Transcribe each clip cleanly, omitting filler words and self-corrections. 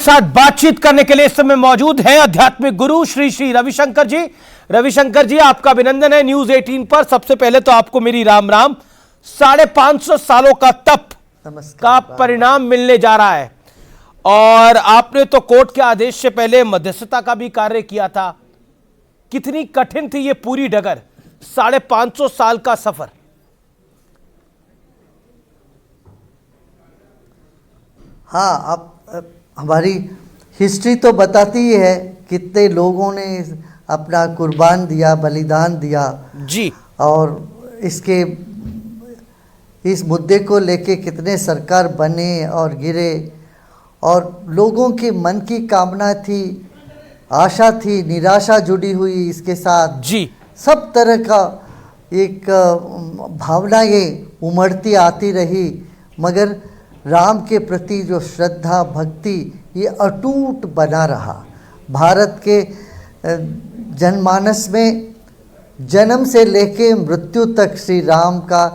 साथ बातचीत करने के लिए इस समय मौजूद है आध्यात्मिक गुरु श्री श्री रविशंकर जी। रविशंकर जी, आपका अभिनंदन है न्यूज 18 पर। सबसे पहले तो आपको मेरी राम राम। 550 सालों का तप का परिणाम मिलने जा रहा है और आपने तो कोर्ट के आदेश से पहले मध्यस्थता का भी कार्य किया था। कितनी कठिन थी ये पूरी डगर, 550 साल का सफर? हाँ, अब हमारी हिस्ट्री तो बताती ही है कितने लोगों ने अपना कुर्बान दिया, बलिदान दिया जी। और इस मुद्दे को लेके कितने सरकार बने और गिरे, और लोगों के मन की कामना थी, आशा थी, निराशा जुड़ी हुई इसके साथ जी। सब तरह का एक भावनाएं उमड़ती आती रही, मगर राम के प्रति जो श्रद्धा भक्ति ये अटूट बना रहा। भारत के जनमानस में जन्म से लेके मृत्यु तक श्री राम का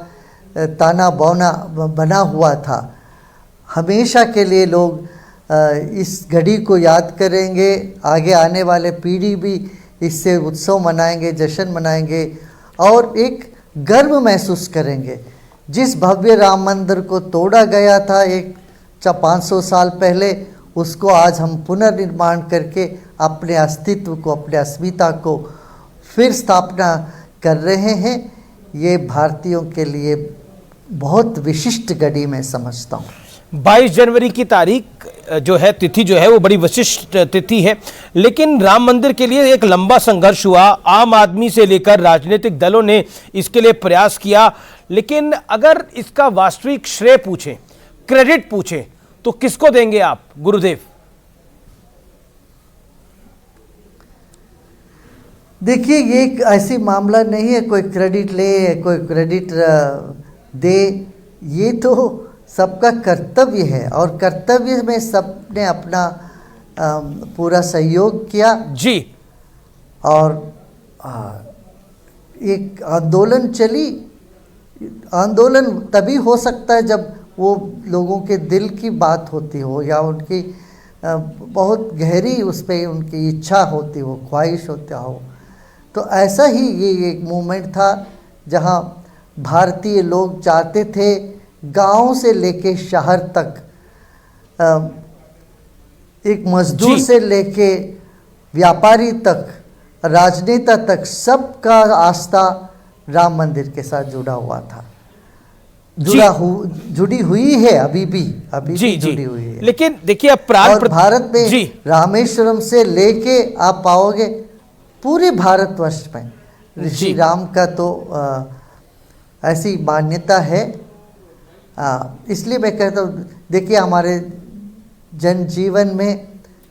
ताना बाना बना हुआ था। हमेशा के लिए लोग इस घड़ी को याद करेंगे, आगे आने वाले पीढ़ी भी इससे उत्सव मनाएंगे, जश्न मनाएंगे और एक गर्व महसूस करेंगे। जिस भव्य राम मंदिर को तोड़ा गया था 500 साल पहले, उसको आज हम पुनर्निर्माण करके अपने अस्तित्व को, अपने अस्मिता को फिर स्थापना कर रहे हैं। ये भारतीयों के लिए बहुत विशिष्ट घड़ी मैं समझता हूँ। 22 जनवरी की तारीख जो है, तिथि जो है वो बड़ी विशिष्ट तिथि है, लेकिन राम मंदिर के लिए एक लंबा संघर्ष हुआ। आम आदमी से लेकर राजनीतिक दलों ने इसके लिए प्रयास किया, लेकिन अगर इसका वास्तविक श्रेय पूछें, क्रेडिट पूछें, तो किसको देंगे आप गुरुदेव? देखिए, ये एक ऐसी मामला नहीं है कोई क्रेडिट ले कोई क्रेडिट दे, ये तो सबका कर्तव्य है और कर्तव्य में सबने अपना पूरा सहयोग किया जी। और एक आंदोलन चली। आंदोलन तभी हो सकता है जब वो लोगों के दिल की बात होती हो या उनकी बहुत गहरी उस पर उनकी इच्छा होती हो, ख्वाहिश होता हो। तो ऐसा ही ये एक मूवमेंट था जहाँ भारतीय लोग चाहते थे गांव से लेके शहर तक, एक मजदूर से लेके व्यापारी तक, राजनेता तक, सबका आस्था राम मंदिर के साथ जुड़ा हुआ था, जुड़ी हुई है, अभी भी जुड़ी हुई है। लेकिन देखिए, अब और भारत में रामेश्वरम से लेके आप पाओगे पूरे भारतवर्ष में ऋषि राम का तो ऐसी मान्यता है। इसलिए मैं कहता हूँ, देखिए हमारे जनजीवन में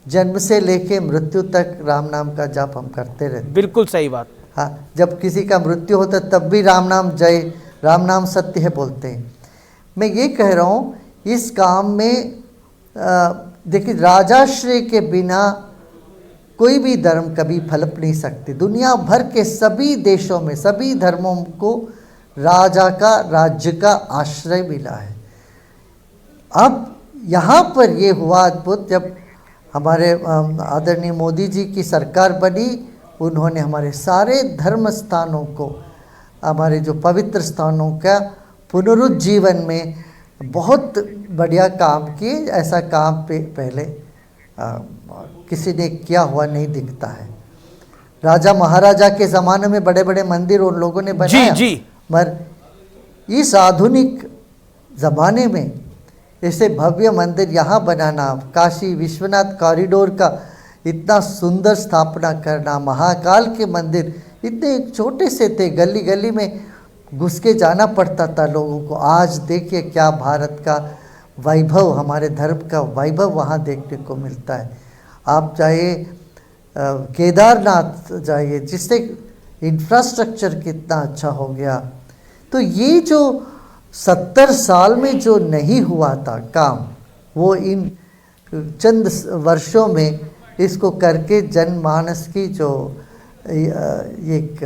जन्म से लेके मृत्यु तक राम नाम का जाप हम करते रहते। बिल्कुल सही बात। हाँ, जब किसी का मृत्यु होता तब भी राम नाम जय, राम नाम सत्य है बोलते हैं। मैं ये कह रहा हूँ, इस काम में देखिए राजाश्रय के बिना कोई भी धर्म कभी फलप नहीं सकती। दुनिया भर के सभी देशों में, सभी धर्मों को राजा का, राज्य का आश्रय मिला है। अब यहाँ पर ये हुआ अद्भुत, जब हमारे आदरणीय मोदी जी की सरकार बनी, उन्होंने हमारे सारे धर्म स्थानों को, हमारे जो पवित्र स्थानों का पुनरुज्जीवन में बहुत बढ़िया काम किए। ऐसा काम पहले किसी ने किया हुआ नहीं दिखता है। राजा महाराजा के ज़माने में बड़े बड़े मंदिर उन लोगों ने बनाया, मगर इस आधुनिक ज़माने में ऐसे भव्य मंदिर यहाँ बनाना, काशी विश्वनाथ कॉरिडोर का इतना सुंदर स्थापना करना, महाकाल के मंदिर इतने छोटे से थे, गली गली में घुस के जाना पड़ता था लोगों को। आज देखिए क्या भारत का वैभव, हमारे धर्म का वैभव वहाँ देखने को मिलता है। आप चाहे केदारनाथ जाइए, जिससे इंफ्रास्ट्रक्चर कितना अच्छा हो गया। तो ये जो 70 साल में जो नहीं हुआ था काम, वो इन चंद वर्षों में इसको करके जनमानस की जो एक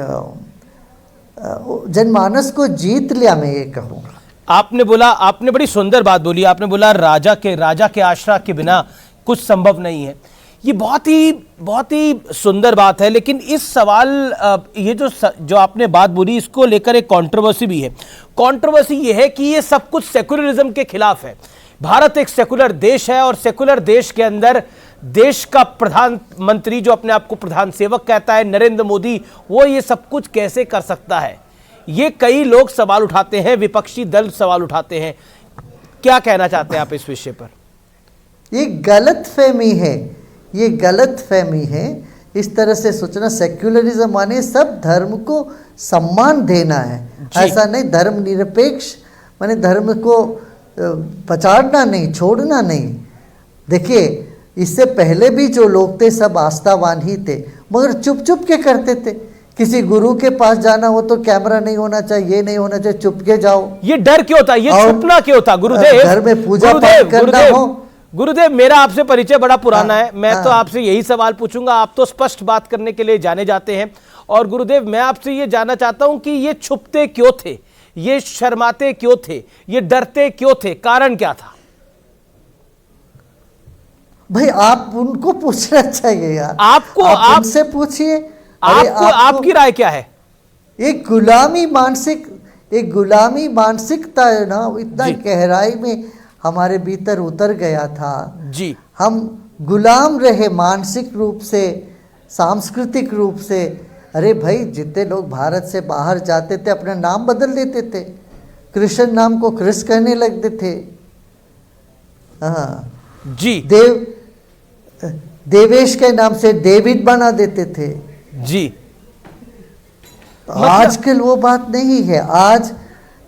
जनमानस को जीत लिया, मैं ये कहूँगा। आपने बोला, आपने बड़ी सुंदर बात बोली। आपने बोला राजा के आश्रय के बिना कुछ संभव नहीं है। ये बहुत ही सुंदर बात है। लेकिन इस सवाल ये जो आपने बात बोली, इसको लेकर एक कंट्रोवर्सी भी है। कंट्रोवर्सी ये है कि ये सब कुछ सेकुलरिज्म के खिलाफ है। भारत एक सेकुलर देश है और सेकुलर देश के अंदर देश का प्रधानमंत्री जो अपने आप को प्रधान सेवक कहता है, नरेंद्र मोदी, वो ये सब कुछ कैसे कर सकता है? ये कई लोग सवाल उठाते हैं, विपक्षी दल सवाल उठाते हैं। क्या कहना चाहते हैं आप इस विषय पर? ये गलतफहमी है, ये गलतफहमी है। इस तरह से सोचना, सेक्युलरिज्म माने सब धर्म को सम्मान देना है, ऐसा नहीं। धर्म निरपेक्ष माने धर्म को पछाड़ना नहीं, छोड़ना नहीं। देखिए, इससे पहले भी जो लोग थे सब आस्थावान ही थे, मगर चुप चुप के करते थे। किसी गुरु के पास जाना हो तो कैमरा नहीं होना चाहिए, ये नहीं होना चाहिए, चुप के जाओ। ये डर क्यों था? ये छुपना क्यों था? गुरुदेव, घर में पूजा पाठ करना हो। गुरुदेव, मेरा आपसे परिचय बड़ा पुराना है। मैं तो आपसे यही सवाल पूछूंगा। आप तो स्पष्ट बात करने के लिए जाने जाते हैं। और गुरुदेव, मैं आपसे ये जानना चाहता हूं कि ये छुपते क्यों थे, ये शर्माते क्यों थे, ये डरते क्यों थे? कारण क्या था? भाई, आप उनको पूछना चाहिए यार। आप उनसे पूछिए। आपकी राय क्या है? एक गुलामी मानसिकता है ना, इतना गहराई में हमारे भीतर उतर गया था जी। हम गुलाम रहे, मानसिक रूप से, सांस्कृतिक रूप से। अरे भाई, जितने लोग भारत से बाहर जाते थे अपना नाम बदल देते थे, कृष्ण नाम को क्रिस कहने लगते थे। हाँ जी। देवेश के नाम से डेविड बना देते थे जी। आजकल वो बात नहीं है। आज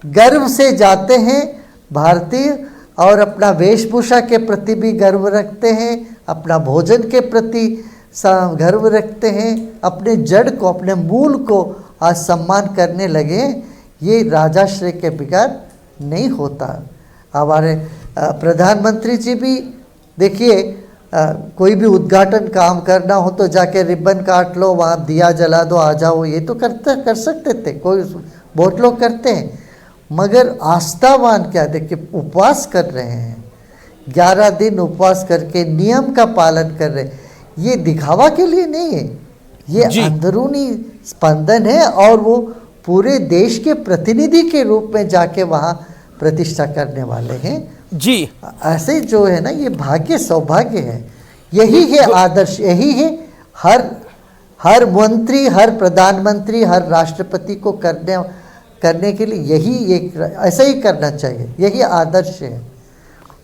गर्व से जाते हैं भारतीय, और अपना वेशभूषा के प्रति भी गर्व रखते हैं, अपना भोजन के प्रति गर्व रखते हैं, अपने जड़ को, अपने मूल को आज सम्मान करने लगे। ये राजाश्रय के बिगाड़ नहीं होता। हमारे प्रधानमंत्री जी भी देखिए, कोई भी उद्घाटन काम करना हो तो जाके रिबन काट लो, वहाँ दिया जला दो, आ जाओ, ये तो कर सकते थे, कोई बहुत लोग करते हैं। मगर आस्थावान क्या, देखिए उपवास कर रहे हैं, 11 दिन उपवास करके नियम का पालन कर रहे हैं। ये दिखावा के लिए नहीं है, ये अंदरूनी स्पंदन है, और वो पूरे देश के प्रतिनिधि के रूप में जाके वहाँ प्रतिष्ठा करने वाले हैं जी। ऐसे जो है ना, ये भाग्य, सौभाग्य है। यही है आदर्श, यही है हर मंत्री, हर प्रधानमंत्री, हर राष्ट्रपति को करने के लिए यही एक ऐसा ही करना चाहिए, यही आदर्श है।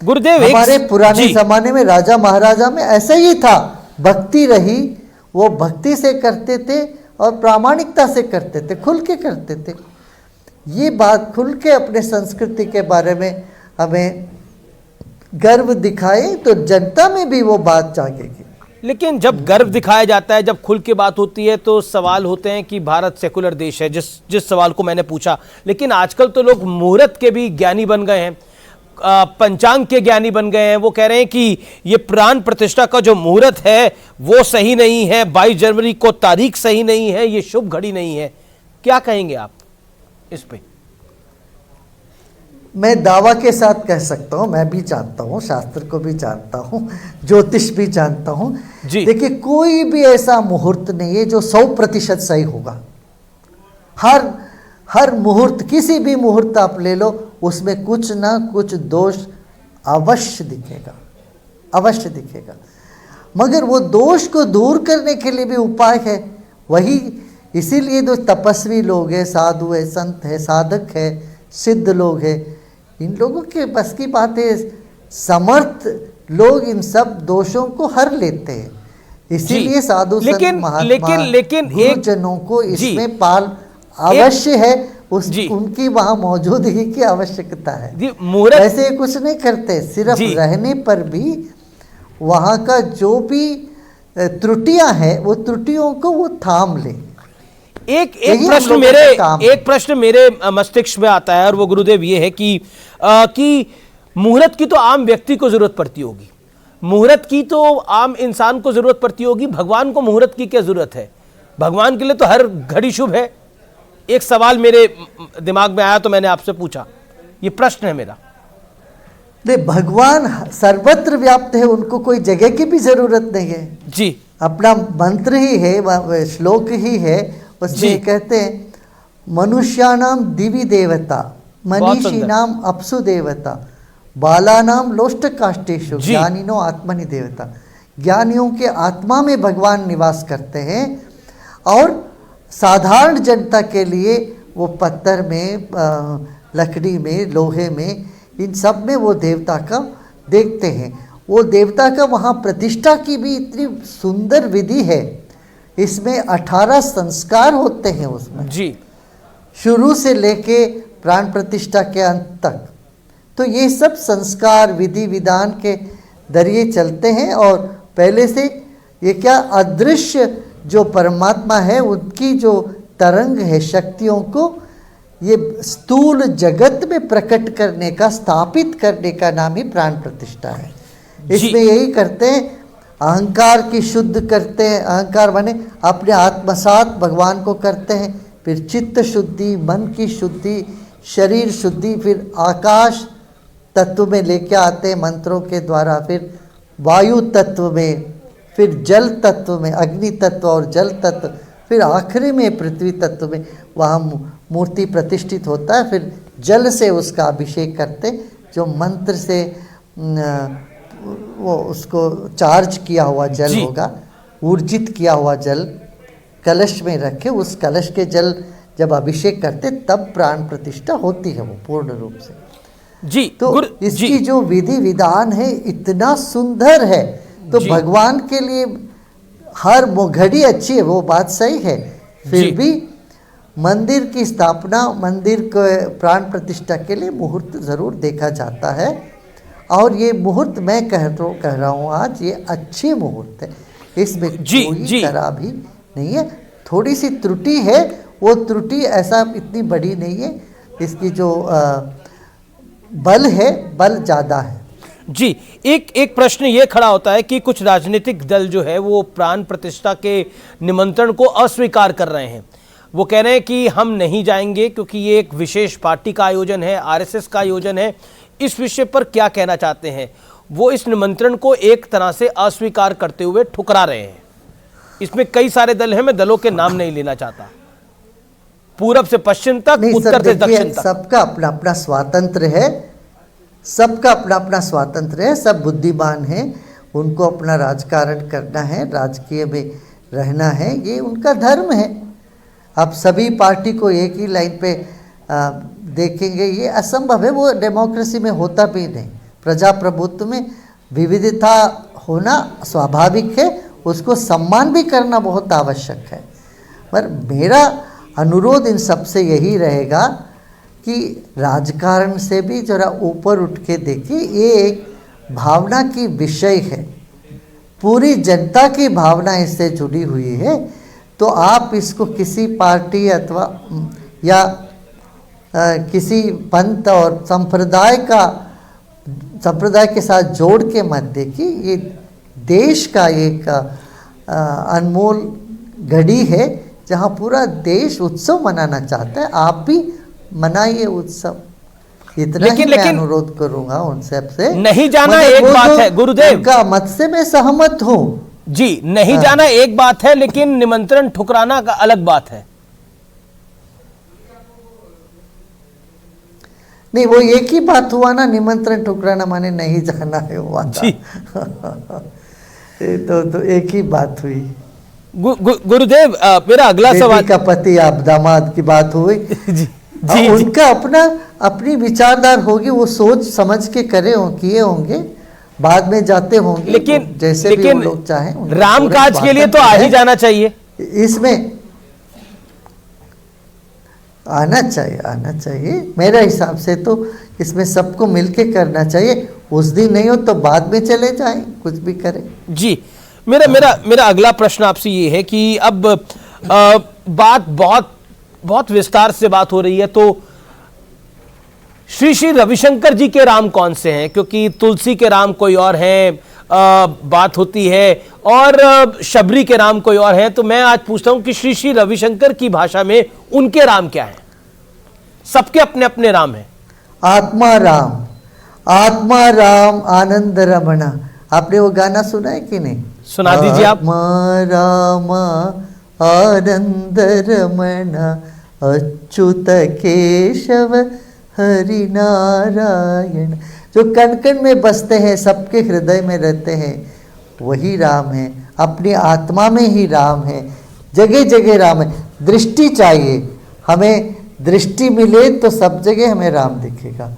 गुरुदेव, हमारे पुराने जमाने में राजा महाराजा में ऐसा ही था, भक्ति रही, वो भक्ति से करते थे और प्रामाणिकता से करते थे, खुल के करते थे। ये बात खुल के अपने संस्कृति के बारे में हमें गर्व दिखाए तो जनता में भी वो बात जागेगी। लेकिन जब गर्व दिखाया जाता है, जब खुल के बात होती है, तो सवाल होते हैं कि भारत सेकुलर देश है, जिस सवाल को मैंने पूछा। लेकिन आजकल तो लोग मुहूर्त के भी ज्ञानी बन गए हैं, पंचांग के ज्ञानी बन गए हैं। वो कह रहे हैं कि ये प्राण प्रतिष्ठा का जो मुहूर्त है वो सही नहीं है, 22 जनवरी को तारीख सही नहीं है, ये शुभ घड़ी नहीं है। क्या कहेंगे आप इस पे? मैं दावा के साथ कह सकता हूँ, मैं भी जानता हूँ, शास्त्र को भी जानता हूँ, ज्योतिष भी जानता हूँ। देखिए, कोई भी ऐसा मुहूर्त नहीं है जो 100% सही होगा। हर मुहूर्त, किसी भी मुहूर्त आप ले लो, उसमें कुछ ना कुछ दोष अवश्य दिखेगा, अवश्य दिखेगा। मगर वो दोष को दूर करने के लिए भी उपाय है। वही इसीलिए जो तपस्वी लोग हैं, साधु है, संत है, साधक है, सिद्ध लोग हैं, इन लोगों के बस की बात है, समर्थ लोग इन सब दोषों को हर लेते हैं। इसीलिए साधु संत महात्मा गुरुजनों को इसमें पाल अवश्य है, उनकी वहाँ मौजूदगी की आवश्यकता है। ऐसे कुछ नहीं करते, सिर्फ रहने पर भी वहाँ का जो भी त्रुटियां हैं, वो त्रुटियों को वो थाम ले। एक प्रश्न मेरे मस्तिष्क में आता है, और वो गुरुदेव ये है कि मुहूर्त की तो आम व्यक्ति को जरूरत पड़ती होगी, मुहूर्त की तो आम इंसान को जरूरत पड़ती होगी, भगवान को मुहूर्त की क्या जरूरत है? भगवान के लिए तो हर घड़ी शुभ है। एक सवाल मेरे दिमाग में आया तो मैंने आपसे पूछा, ये प्रश्न है मेरा। नहीं, भगवान सर्वत्र व्याप्त है, उनको कोई जगह की भी जरूरत नहीं है जी। अपना मंत्र ही है, श्लोक ही है, उसमें कहते हैं मनुष्याणाम दिवि देवता, मनीषीणाम अपसु देवता, बालानाम लोष्ट काष्ठेषु, ज्ञानिनो आत्मनि देवता। ज्ञानियों के आत्मा में भगवान निवास करते हैं और साधारण जनता के लिए वो पत्थर में, लकड़ी में, लोहे में, इन सब में वो देवता का देखते हैं। वो देवता का वहाँ प्रतिष्ठा की भी इतनी सुंदर विधि है। इसमें 18 संस्कार होते हैं उसमें जी, शुरू से लेके प्राण प्रतिष्ठा के अंत तक। तो ये सब संस्कार विधि विधान के जरिए चलते हैं और पहले से ये क्या अदृश्य जो परमात्मा है उनकी जो तरंग है, शक्तियों को ये स्थूल जगत में प्रकट करने का, स्थापित करने का नाम ही प्राण प्रतिष्ठा है। इसमें यही करते हैं, अहंकार की शुद्ध करते हैं, अहंकार माने अपने आत्मसात भगवान को करते हैं, फिर चित्त शुद्धि, मन की शुद्धि, शरीर शुद्धि, फिर आकाश तत्व में लेके आते हैं मंत्रों के द्वारा, फिर वायु तत्व में, फिर जल तत्व में, अग्नि तत्व और जल तत्व, फिर आखिरी में पृथ्वी तत्व में वहाँ मूर्ति प्रतिष्ठित होता है। फिर जल से उसका अभिषेक करते, जो मंत्र से वो उसको चार्ज किया हुआ जल होगा, ऊर्जित किया हुआ जल कलश में रखे, उस कलश के जल जब अभिषेक करते तब प्राण प्रतिष्ठा होती है वो पूर्ण रूप से। जी, तो इसकी जो विधि विधान है इतना सुंदर है। तो भगवान के लिए हर घड़ी अच्छी है, वो बात सही है, फिर भी मंदिर की स्थापना, मंदिर को प्राण प्रतिष्ठा के लिए मुहूर्त जरूर देखा जाता है। और ये मुहूर्त मैं कह रहा हूँ आज, ये अच्छे मुहूर्त है, इसमें कोई खराबी नहीं है। थोड़ी सी त्रुटि है, वो त्रुटि ऐसा इतनी बड़ी नहीं है, इसकी जो बल है, बल ज़्यादा है। जी, एक प्रश्न ये खड़ा होता है कि कुछ राजनीतिक दल जो है वो प्राण प्रतिष्ठा के निमंत्रण को अस्वीकार कर रहे हैं। वो कह रहे हैं कि हम नहीं जाएंगे क्योंकि ये एक विशेष पार्टी का आयोजन है, आरएसएस का आयोजन है। इस विषय पर क्या कहना चाहते हैं? वो इस निमंत्रण को एक तरह से अस्वीकार करते हुए ठुकरा रहे हैं। इसमें कई सारे दल हैं, मैं दलों के नाम नहीं लेना चाहता, पूरब से पश्चिम तक, उत्तर से दक्षिण तक। सबका अपना अपना स्वातंत्र है, सबका अपना अपना स्वातंत्र है, सब बुद्धिमान हैं, उनको अपना राजकारण करना है, राजकीय में रहना है, ये उनका धर्म है। अब सभी पार्टी को एक ही लाइन पे देखेंगे, ये असंभव है, वो डेमोक्रेसी में होता भी नहीं। प्रजाप्रभुत्व में विविधता होना स्वाभाविक है, उसको सम्मान भी करना बहुत आवश्यक है। पर मेरा अनुरोध इन सबसे यही रहेगा कि राजकारण से भी जरा ऊपर उठ के देखिए, ये एक भावना की विषय है, पूरी जनता की भावना इससे जुड़ी हुई है। तो आप इसको किसी पार्टी अथवा या किसी पंथ और संप्रदाय के साथ जोड़ के मत देखिए। ये देश का एक अनमोल घड़ी है जहाँ पूरा देश उत्सव मनाना चाहता है, आप भी मनाइए उत्सव। इतना ही मैं अनुरोध करूंगा उन सबसे। नहीं जाना एक बात है गुरुदेव, उनका मत से मैं सहमत हूँ जी। नहीं जाना एक बात है, लेकिन निमंत्रण ठुकराना का अलग बात है। नहीं, वो एक ही बात हुआ ना, निमंत्रण ठुकराना माने नहीं जाना है, हुआ था। तो एक ही बात हुई। गुरुदेव, मेरा अगला सवाल, का पति आप दामाद की बात हुई जी, उनका अपनी विचारधार होगी, वो सोच समझ के किए होंगे, बाद में जाते होंगे, लेकिन जैसे भी वो लोग चाहें। राम काज के लिए तो आ ही जाना चाहिए, इसमें आना चाहिए मेरे हिसाब से। तो इसमें सबको मिलके करना चाहिए, उस दिन नहीं हो तो बाद में चले जाएं, कुछ भी करें जी। मेरा अगला प्रश्न आपसे ये है कि अब बात बहुत विस्तार से बात हो रही है, तो श्री रविशंकर जी के राम कौन से हैं? क्योंकि तुलसी के राम कोई और हैं, बात होती है, और शबरी के राम कोई और हैं। तो मैं आज पूछता हूं कि श्री रविशंकर की भाषा में उनके राम क्या हैं? सबके अपने अपने राम हैं। आत्मा राम, आत्मा राम आनंद रमणा। आपने वो गाना सुना है कि नहीं? सुना दीजिए आप। आत्मा राम आनंद रमणा अच्युत केशव हरि नारायण। जो कण कण में बसते हैं, सबके हृदय में रहते हैं, वही राम है। अपनी आत्मा में ही राम है, जगह जगह राम है। दृष्टि चाहिए हमें, दृष्टि मिले तो सब जगह हमें राम दिखेगा।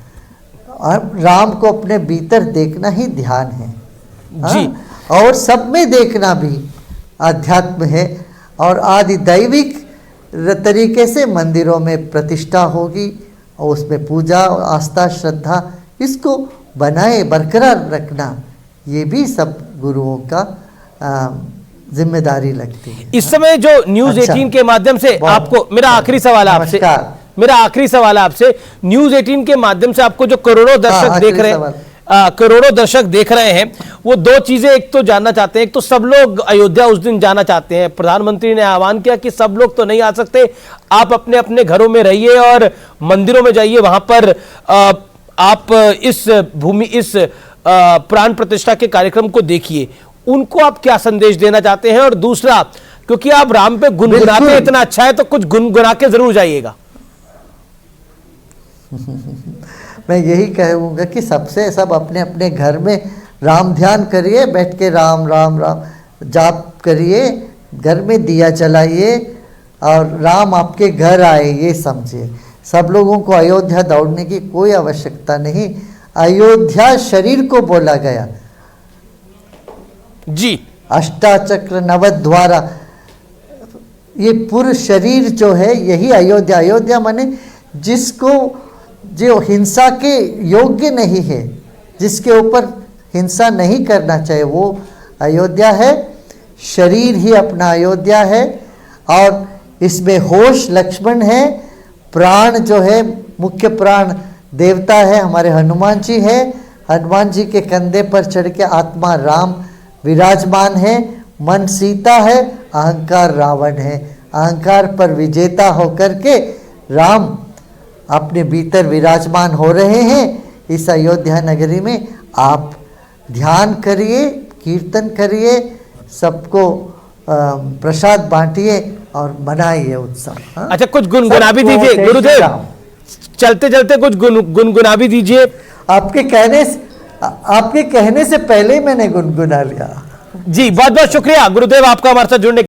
और राम को अपने भीतर देखना ही ध्यान है जी। और सब में देखना भी अध्यात्म है। और आदि दैविक तरीके से मंदिरों में प्रतिष्ठा होगी और उसमें पूजा, आस्था, श्रद्धा, इसको बनाए बरकरार रखना, ये भी सब गुरुओं का जिम्मेदारी लगती है। इस समय जो न्यूज 18 के माध्यम से आपको, मेरा आखिरी सवाल आपसे, मेरा आखिरी सवाल आपसे, न्यूज 18 के माध्यम से आपको जो करोड़ों दर्शक देख रहे हैं, करोड़ों दर्शक देख रहे हैं, वो दो चीजें एक तो जानना चाहते हैं। एक तो सब लोग अयोध्या उस दिन जाना चाहते हैं। प्रधानमंत्री ने आह्वान किया कि सब लोग तो नहीं आ सकते, आप अपने अपने घरों में रहिए और मंदिरों में जाइए, वहां पर आप इस प्राण प्रतिष्ठा के कार्यक्रम को देखिए। उनको आप क्या संदेश देना चाहते हैं? और दूसरा, क्योंकि आप राम पे गुनगुनाते इतना अच्छा है, तो कुछ गुनगुना के जरूर जाइएगा। मैं यही कहूँगा कि सबसे सब अपने अपने घर में राम ध्यान करिए, बैठ के राम राम राम जाप करिए, घर में दिया जलाइए और राम आपके घर आए, ये समझिए। सब लोगों को अयोध्या दौड़ने की कोई आवश्यकता नहीं। अयोध्या शरीर को बोला गया जी। अष्टाचक्र नवद्वारा, ये पूर्ण शरीर जो है यही अयोध्या। अयोध्या माने जिसको, जो हिंसा के योग्य नहीं है, जिसके ऊपर हिंसा नहीं करना चाहिए, वो अयोध्या है। शरीर ही अपना अयोध्या है। और इसमें होश लक्ष्मण है, प्राण जो है, मुख्य प्राण देवता है, हमारे हनुमान जी है। हनुमान जी के कंधे पर चढ़ के आत्मा राम विराजमान है, मन सीता है, अहंकार रावण है। अहंकार पर विजेता होकर के राम अपने भीतर विराजमान हो रहे हैं। इस अयोध्या नगरी में आप ध्यान करिए, कीर्तन करिए, सबको प्रसाद बांटिए और मनाइए उत्सव। अच्छा, कुछ गुनगुना भी दीजिए गुरुदेव, चलते चलते कुछ गुनगुना भी दीजिए। आपके कहने से पहले ही मैंने गुनगुना लिया। जी, बहुत बहुत शुक्रिया गुरुदेव आपका हमारे साथ जुड़ने